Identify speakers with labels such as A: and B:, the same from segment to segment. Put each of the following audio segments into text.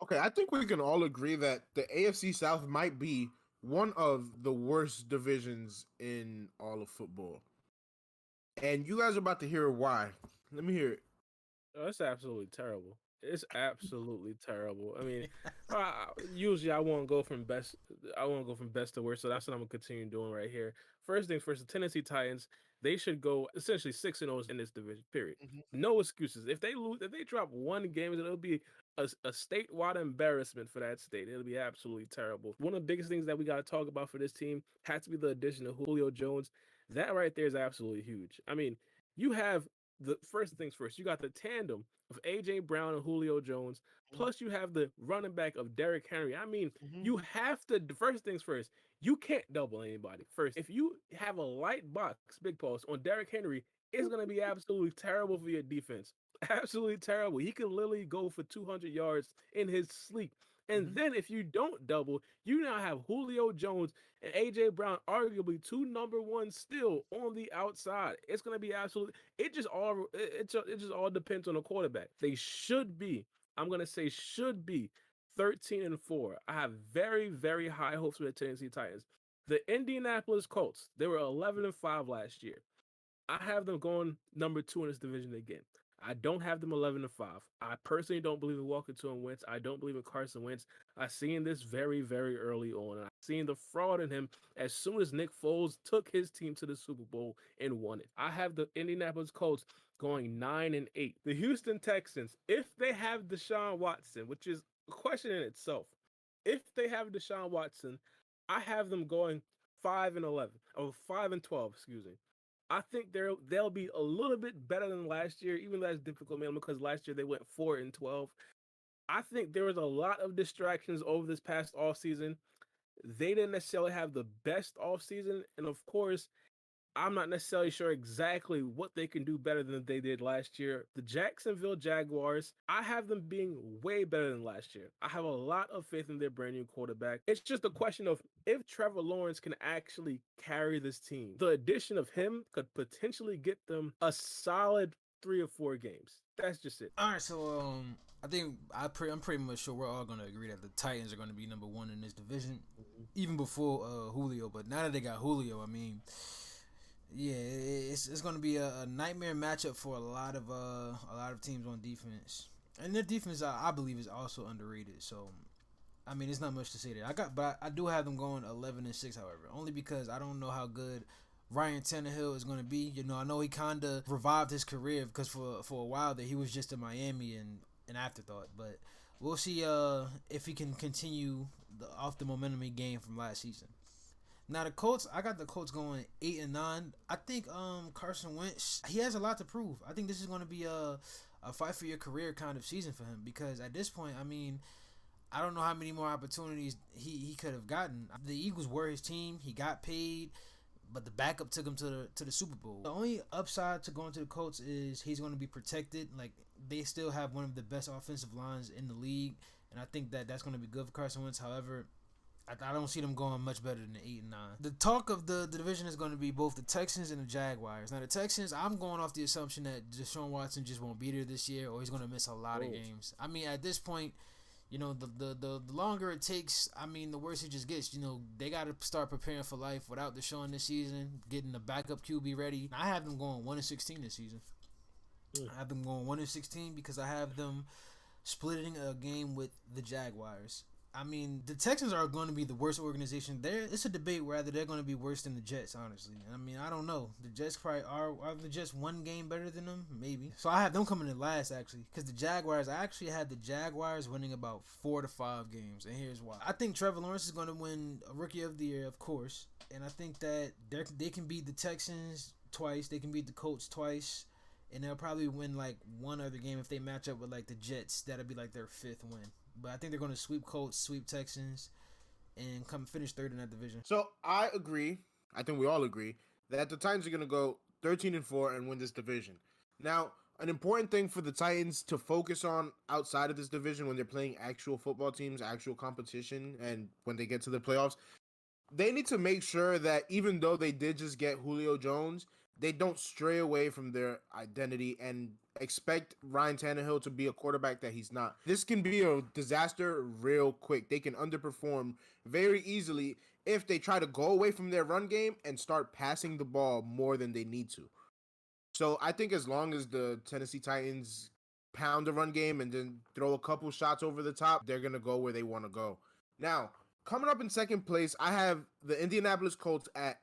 A: Okay, I think we can all agree that the AFC South might be one of the worst divisions in all of football. And you guys are about to hear why. Let me hear it.
B: Oh, it's absolutely terrible. It's absolutely terrible. I mean, usually I won't go from best. I won't go from best to worst. So that's what I'm gonna continue doing right here. First things first, the Tennessee Titans. They should go essentially 6-0 in this division. Period.
A: Mhm.
B: No excuses. If they lose, if they drop one game, it'll be a statewide embarrassment for that state. It'll be absolutely terrible. One of the biggest things that we got to talk about for this team has to be the addition of Julio Jones. That right there is absolutely huge. I mean, you have the first things first, you got the tandem of AJ Brown and Julio Jones, plus you have the running back of Derrick Henry. I mean,
A: Mhm.
B: you have to first things first, you can't double anybody. First, if you have a light box, big pause on Derrick Henry, it's gonna be absolutely terrible for your defense. Absolutely terrible. He can literally go for 200 yards in his sleep. And
A: Mhm.
B: then if you don't double, you now have Julio Jones and AJ Brown, arguably two number ones still on the outside. It's gonna be absolutely. It just all depends on the quarterback. They should be. I'm gonna say should be 13-4. I have very high hopes for the Tennessee Titans. The Indianapolis Colts. They were 11-5 last year. I have them going number two in this division again. I don't have them 11-5. I personally don't believe in Walker to and Wentz. I don't believe in Carson Wentz. I seen this very early on. I seen the fraud in him as soon as Nick Foles took his team to the Super Bowl and won it. I have the Indianapolis Colts going 9-8. The Houston Texans, if they have Deshaun Watson, which is a question in itself, if they have Deshaun Watson, I have them going 5-11 or 5-12, excuse me. I think they'll be a little bit better than last year, even though that's difficult, man, because last year they went 4-12. I think there was a lot of distractions over this past off season. They didn't necessarily have the best off season, and of course, I'm not necessarily sure exactly what they can do better than they did last year. The Jacksonville Jaguars, I have them being way better than last year. I have a lot of faith in their brand new quarterback. It's just a question of if Trevor Lawrence can actually carry this team. The addition of him could potentially get them a solid 3 or 4 games. That's just it.
C: All right, so I think I'm pretty much sure we're all gonna agree that the Titans are gonna be number one in this division, even before Julio. But now that they got Julio, I mean, yeah, it's gonna be a nightmare matchup for a lot of teams on defense, and their defense I believe is also underrated. So I mean, it's not much to say there. But I do have them going 11-6, however, only because I don't know how good Ryan Tannehill is going to be. You know, I know he kind of revived his career because for a while that he was just in Miami and an afterthought. But we'll see if he can continue off the momentum he gained from last season. Now the Colts, I got the Colts going 8-9. I think Carson Wentz, he has a lot to prove. I think this is going to be a fight for your career kind of season for him because at this point, I mean, I don't know how many more opportunities he could have gotten. The Eagles were his team. He got paid, but the backup took him to the Super Bowl. The only upside to going to the Colts is he's going to be protected. Like they still have one of the best offensive lines in the league, and I think that that's going to be good for Carson Wentz. However, I don't see them going much better than 8-9. The talk of the division is going to be both the Texans and the Jaguars. Now the Texans, I'm going off the assumption that Deshaun Watson just won't be there this year, or he's going to miss a lot of games. I mean, at this point, you know, the longer it takes, I mean, the worse it just gets. You know, they got to start preparing for life without Deshaun this season, getting the backup QB ready. I have them going 1-16 this season. I have them going 1-16 because I have them splitting a game with the Jaguars. I mean, the Texans are going to be the worst organization. It's a debate whether they're going to be worse than the Jets, honestly. I mean, I don't know. The Jets probably are the Jets one game better than them? Maybe. So I have them coming in last, actually. Because the Jaguars, I actually had the Jaguars winning about 4 to 5 games. And here's why. I think Trevor Lawrence is going to win a Rookie of the Year, of course. And I think that they can beat the Texans twice. They can beat the Colts twice. And they'll probably win like one other game if they match up with like the Jets. That'll be like their 5th win. But I think they're going to sweep Colts, sweep Texans, and come finish third in that division.
A: So I agree. I think we all agree that the Titans are going to go 13-4 and win this division. Now, an important thing for the Titans to focus on outside of this division when they're playing actual football teams, actual competition, and when they get to the playoffs, they need to make sure that even though they did just get Julio Jones, they don't stray away from their identity and expect Ryan Tannehill to be a quarterback that he's not. This can be a disaster real quick. They can underperform very easily if they try to go away from their run game and start passing the ball more than they need to. So I think as long as the Tennessee Titans pound the run game and then throw a couple shots over the top, they're going to go where they want to go. Now, coming up in second place, I have the Indianapolis Colts at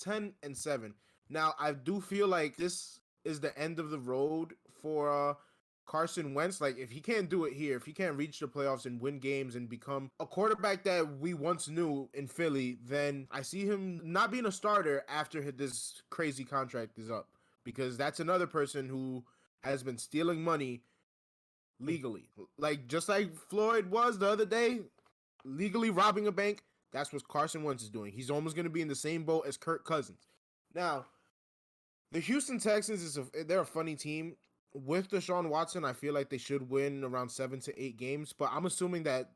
A: 10-7. Now, I do feel like this is the end of the road for Carson Wentz. Like, if he can't do it here, if he can't reach the playoffs and win games and become a quarterback that we once knew in Philly, then I see him not being a starter after this crazy contract is up. Because that's another person who has been stealing money legally. Like, just like Floyd was the other day, legally robbing a bank, that's what Carson Wentz is doing. He's almost going to be in the same boat as Kirk Cousins. Now, the Houston Texans, they're a funny team. With Deshaun Watson, I feel like they should win around 7 to 8 games, but I'm assuming that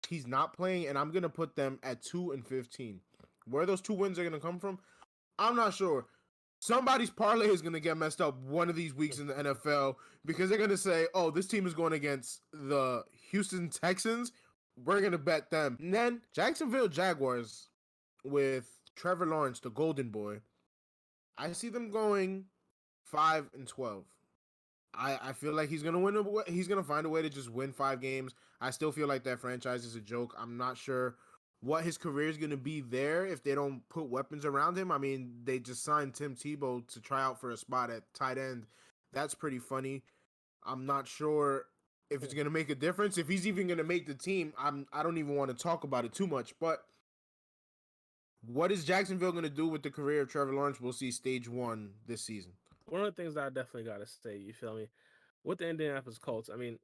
A: he's not playing, and I'm going to put them at 2-15. Where those 2 wins are going to come from, I'm not sure. Somebody's parlay is going to get messed up one of these weeks in the NFL because they're going to say, oh, this team is going against the Houston Texans. We're going to bet them. And then Jacksonville Jaguars with Trevor Lawrence, the golden boy. I see them going 5-12. I feel like he's going to win. He's going to find a way to just win 5 games. I still feel like that franchise is a joke. I'm not sure what his career is going to be there if they don't put weapons around him. I mean, they just signed Tim Tebow to try out for a spot at tight end. That's pretty funny. I'm not sure if it's going to make a difference. If he's even going to make the team, I don't even want to talk about it too much. But what is Jacksonville going to do with the career of Trevor Lawrence? We'll see stage 1 this season.
B: One of the things that I definitely got to say, you feel me, with the Indianapolis Colts, I mean,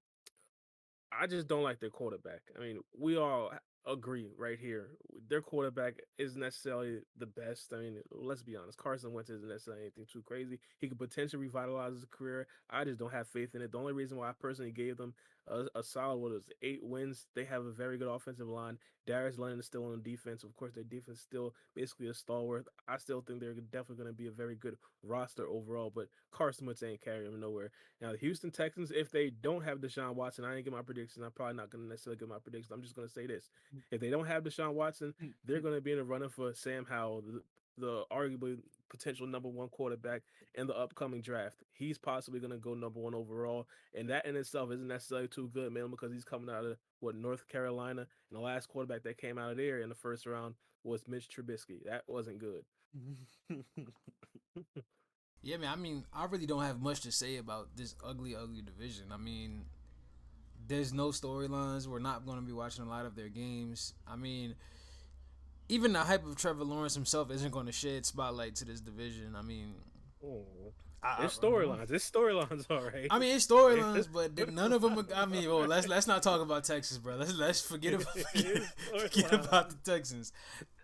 B: I just don't like their quarterback. I mean, we all agree right here. Their quarterback isn't necessarily the best. I mean, let's be honest. Carson Wentz isn't necessarily anything too crazy. He could potentially revitalize his career. I just don't have faith in it. The only reason why I personally gave them a solid, 8 wins, they have a very good offensive line. Darius Leonard is still on defense. Of course, their defense is still basically a stalwart. I still think they're definitely going to be a very good roster overall, but Carson Wentz ain't carrying them nowhere. Now, the Houston Texans, if they don't have Deshaun Watson, I ain't get my predictions. I'm probably not going to necessarily get my predictions. I'm just going to say this. If they don't have Deshaun Watson, they're going to be in the running for Sam Howell, the arguably potential number 1 quarterback in the upcoming draft. He's possibly going to go number 1 overall, and that in itself isn't necessarily too good, man, because he's coming out of North Carolina, and the last quarterback that came out of there in the first round was Mitch Trubisky. That wasn't good.
C: Yeah, man. I mean, I really don't have much to say about this ugly division. I mean, there's no storylines. We're not going to be watching a lot of their games. I mean, even the hype of Trevor Lawrence himself isn't going to shed spotlight to this division. I mean,
B: it's storylines. It's storylines, all right.
C: I mean, it's storylines, but none of them. I mean, let's not talk about Texas, bro. Let's forget about the Texans.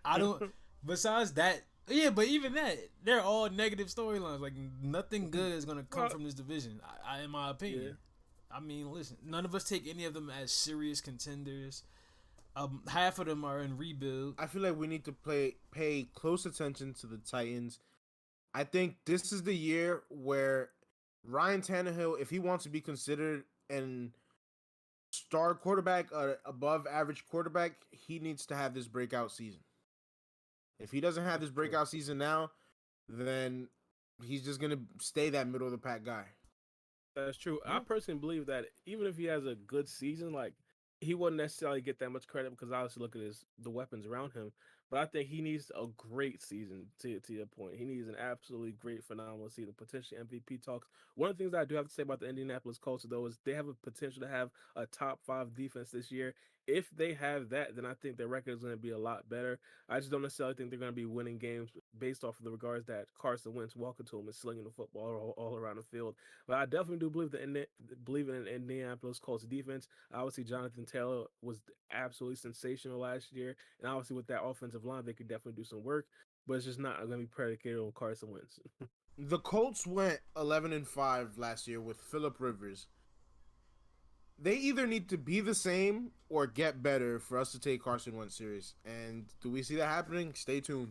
C: I don't. Besides that, yeah, but even that, they're all negative storylines. Like nothing good is gonna come from this division. In my opinion. Yeah. I mean, listen, none of us take any of them as serious contenders. Half of them are in rebuild.
A: I feel like we need to pay close attention to the Titans. I think this is the year where Ryan Tannehill, if he wants to be considered an star quarterback, above average quarterback, he needs to have this breakout season. If he doesn't have this breakout season now, then he's just going to stay that middle of the pack guy.
B: That's true. I personally believe that even if he has a good season, like he wouldn't necessarily get that much credit because obviously look at the weapons around him. But I think he needs a great season, to your point. He needs an absolutely great, phenomenal season, potentially MVP talks. One of the things that I do have to say about the Indianapolis Colts, though, is they have a potential to have a top 5 defense this year. If they have that, then I think their record is going to be a lot better. I just don't necessarily think they're going to be winning games based off of the regards that Carson Wentz walking to him and slinging the football all around the field. But I definitely do believe in Indianapolis Colts defense. Obviously, Jonathan Taylor was absolutely sensational last year, and obviously with that offensive line, they could definitely do some work. But it's just not going to be predicated on Carson Wentz.
A: The Colts went 11-5 last year with Phillip Rivers. They either need to be the same or get better for us to take Carson Wentz serious. And do we see that happening? Stay tuned.